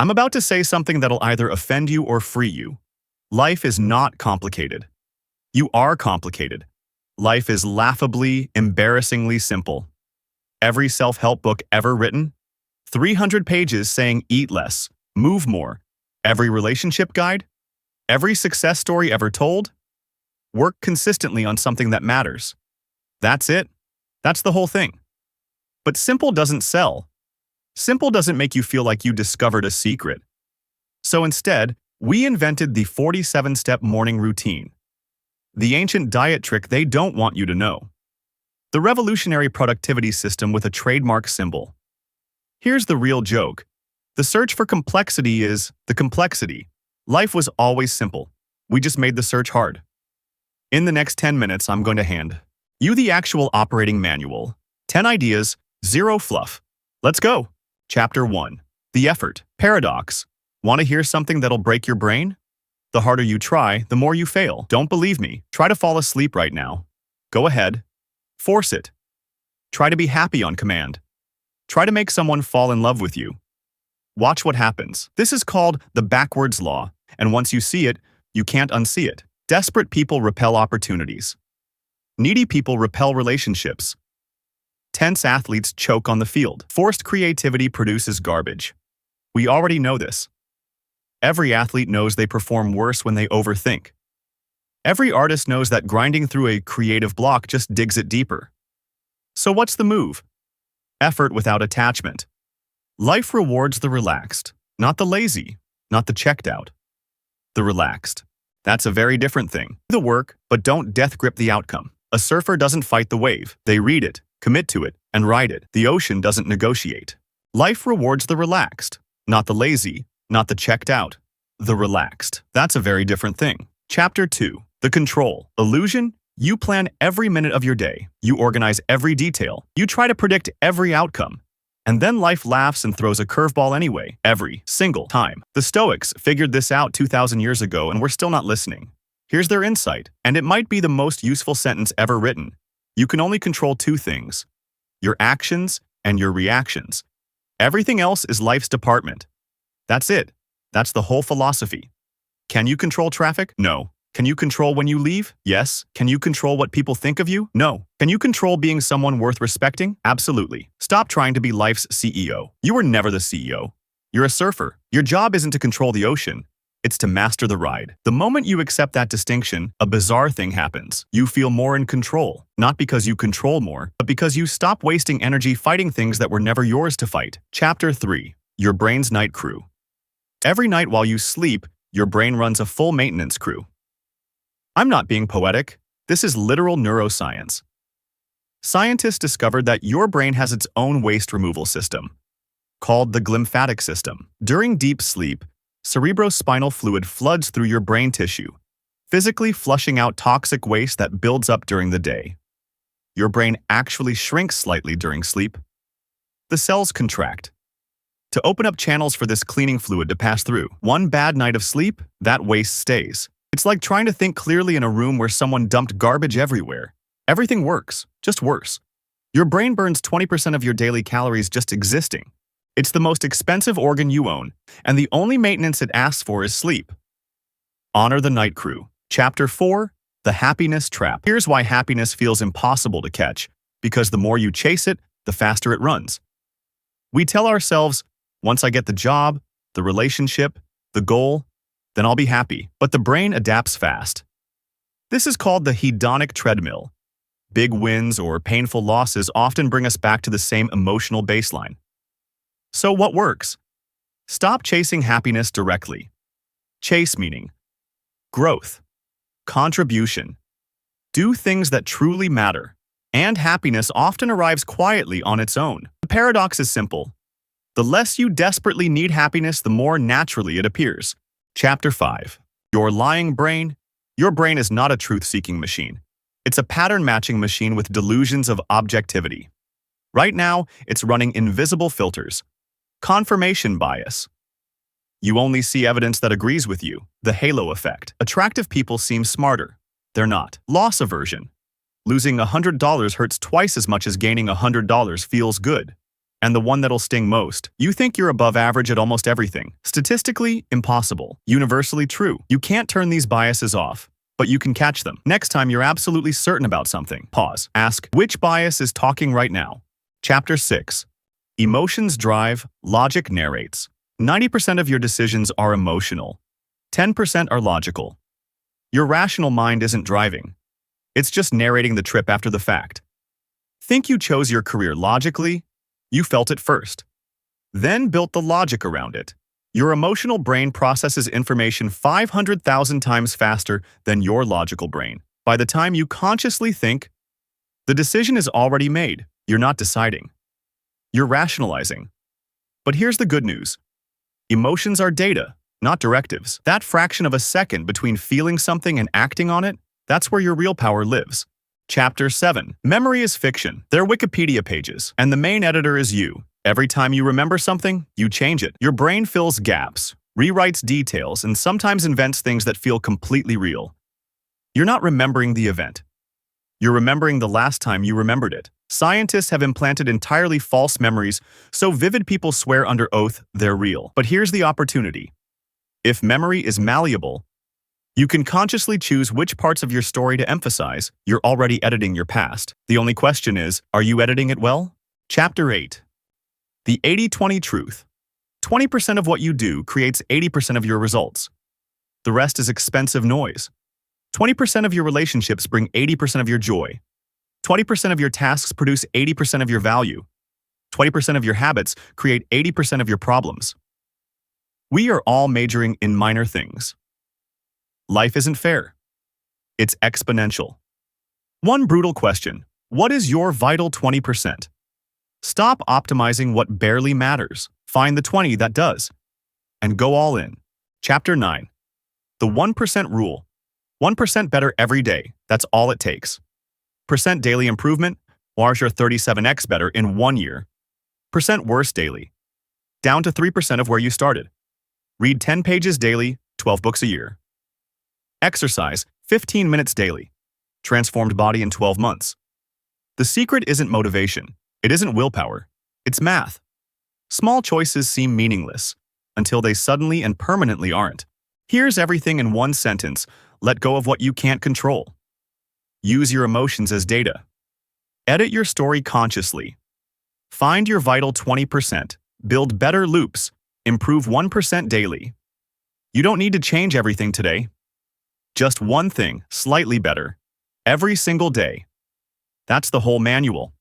I'm about to say something that'll either offend you or free you. Life is not complicated. You are complicated. Life is laughably, embarrassingly simple. Every self-help book ever written, 300 pages saying eat less, move more. Every relationship guide, every success story ever told, work consistently on something that matters. That's it. That's the whole thing. But simple doesn't sell. Simple doesn't make you feel like you discovered a secret. So instead, we invented the 47-step morning routine. The ancient diet trick they don't want you to know. The revolutionary productivity system with a trademark symbol. Here's the real joke. The search for complexity is the complexity. Life was always simple. We just made the search hard. In the next 10 minutes, I'm going to hand you the actual operating manual. 10 ideas, 0 fluff. Let's go. Chapter 1. The effort. Paradox. Want to hear something that'll break your brain? The harder you try, the more you fail. Don't believe me? Try to fall asleep right now. Go ahead. Force it. Try to be happy on command. Try to make someone fall in love with you. Watch what happens. This is called the backwards law, and once you see it, you can't unsee it. Desperate people repel opportunities. Needy people repel relationships. Tense athletes choke on the field. Forced creativity produces garbage. We already know this. Every athlete knows they perform worse when they overthink. Every artist knows that grinding through a creative block just digs it deeper. So what's the move? Effort without attachment. Life rewards the relaxed, not the lazy, not the checked out. The relaxed. That's a very different thing. Do the work, but don't death grip the outcome. A surfer doesn't fight the wave. They read it, commit to it, and ride it. The ocean doesn't negotiate. Life rewards the relaxed, not the lazy, not the checked out. The relaxed. That's a very different thing. Chapter 2. The control. Illusion. You plan every minute of your day. You organize every detail. You try to predict every outcome. And then life laughs and throws a curveball anyway, every single time. The Stoics figured this out 2,000 years ago and we're still not listening. Here's their insight, and it might be the most useful sentence ever written. You can only control 2 things: your actions and your reactions. Everything else is life's department. That's it. That's the whole philosophy. Can you control traffic? No. Can you control when you leave? Yes. Can you control what people think of you? No. Can you control being someone worth respecting? Absolutely. Stop trying to be life's CEO. You were never the CEO. You're a surfer. Your job isn't to control the ocean. It's to master the ride. The moment you accept that distinction, a bizarre thing happens. You feel more in control, not because you control more, but because you stop wasting energy fighting things that were never yours to fight. Chapter 3. Your brain's night crew. Every night while you sleep, your brain runs a full maintenance crew. I'm not being poetic. This is literal neuroscience. Scientists discovered that your brain has its own waste removal system, called the glymphatic system. During deep sleep, cerebrospinal fluid floods through your brain tissue, physically flushing out toxic waste that builds up during the day. Your brain actually shrinks slightly during sleep. The cells contract to open up channels for this cleaning fluid to pass through. One bad night of sleep, that waste stays. It's like trying to think clearly in a room where someone dumped garbage everywhere. Everything works, just worse. Your brain burns 20% of your daily calories just existing. It's the most expensive organ you own, and the only maintenance it asks for is sleep. Honor the night crew. Chapter 4. The happiness trap. Here's why happiness feels impossible to catch, because the more you chase it, the faster it runs. We tell ourselves, once I get the job, the relationship, the goal, then I'll be happy. But the brain adapts fast. This is called the hedonic treadmill. Big wins or painful losses often bring us back to the same emotional baseline. So what works? Stop chasing happiness directly. Chase meaning growth, contribution. Do things that truly matter. And happiness often arrives quietly on its own. The paradox is simple. The less you desperately need happiness, the more naturally it appears. Chapter 5. Your lying brain. Your brain is not a truth-seeking machine. It's a pattern-matching machine with delusions of objectivity. Right now, it's running invisible filters. Confirmation bias. You only see evidence that agrees with you. The halo effect. Attractive people seem smarter. They're not. Loss aversion. Losing $100 hurts twice as much as gaining $100 feels good. and the one that'll sting most. You think you're above average at almost everything. Statistically, impossible. Universally true. You can't turn these biases off, but you can catch them. Next time you're absolutely certain about something, pause. Ask, which bias is talking right now? Chapter 6. Emotions drive, logic narrates. 90% of your decisions are emotional. 10% are logical. Your rational mind isn't driving. It's just narrating the trip after the fact. Think you chose your career logically? You felt it first. Then built the logic around it. Your emotional brain processes information 500,000 times faster than your logical brain. By the time you consciously think, the decision is already made. You're not deciding. You're rationalizing. But here's the good news. Emotions are data, not directives. That fraction of a second between feeling something and acting on it, that's where your real power lives. Chapter 7. Memory is fiction. They're Wikipedia pages, and the main editor is you. Every time you remember something, you change it. Your brain fills gaps, rewrites details, and sometimes invents things that feel completely real. You're not remembering the event. You're remembering the last time you remembered it. Scientists have implanted entirely false memories, so vivid people swear under oath they're real. But here's the opportunity. If memory is malleable, you can consciously choose which parts of your story to emphasize. You're already editing your past. The only question is, are you editing it well? Chapter 8. The 80-20 truth. 20% of what you do creates 80% of your results. The rest is expensive noise. 20% of your relationships bring 80% of your joy. 20% of your tasks produce 80% of your value. 20% of your habits create 80% of your problems. We are all majoring in minor things. Life isn't fair. It's exponential. One brutal question. What is your vital 20%? Stop optimizing what barely matters. Find the 20 that does. And go all in. Chapter 9. The 1% rule. 1% better every day. That's all it takes. Percent daily improvement. Watch your 37x better in 1 year. Percent worse daily. Down to 3% of where you started. Read 10 pages daily, 12 books a year. Exercise 15 minutes daily. Transformed body in 12 months. The secret isn't motivation. It isn't willpower. It's math. Small choices seem meaningless until they suddenly and permanently aren't. Here's everything in one sentence. Let go of what you can't control. Use your emotions as data. Edit your story consciously. Find your vital 20%. Build better loops. Improve 1% daily. You don't need to change everything today. Just one thing, slightly better. Every single day. That's the whole manual.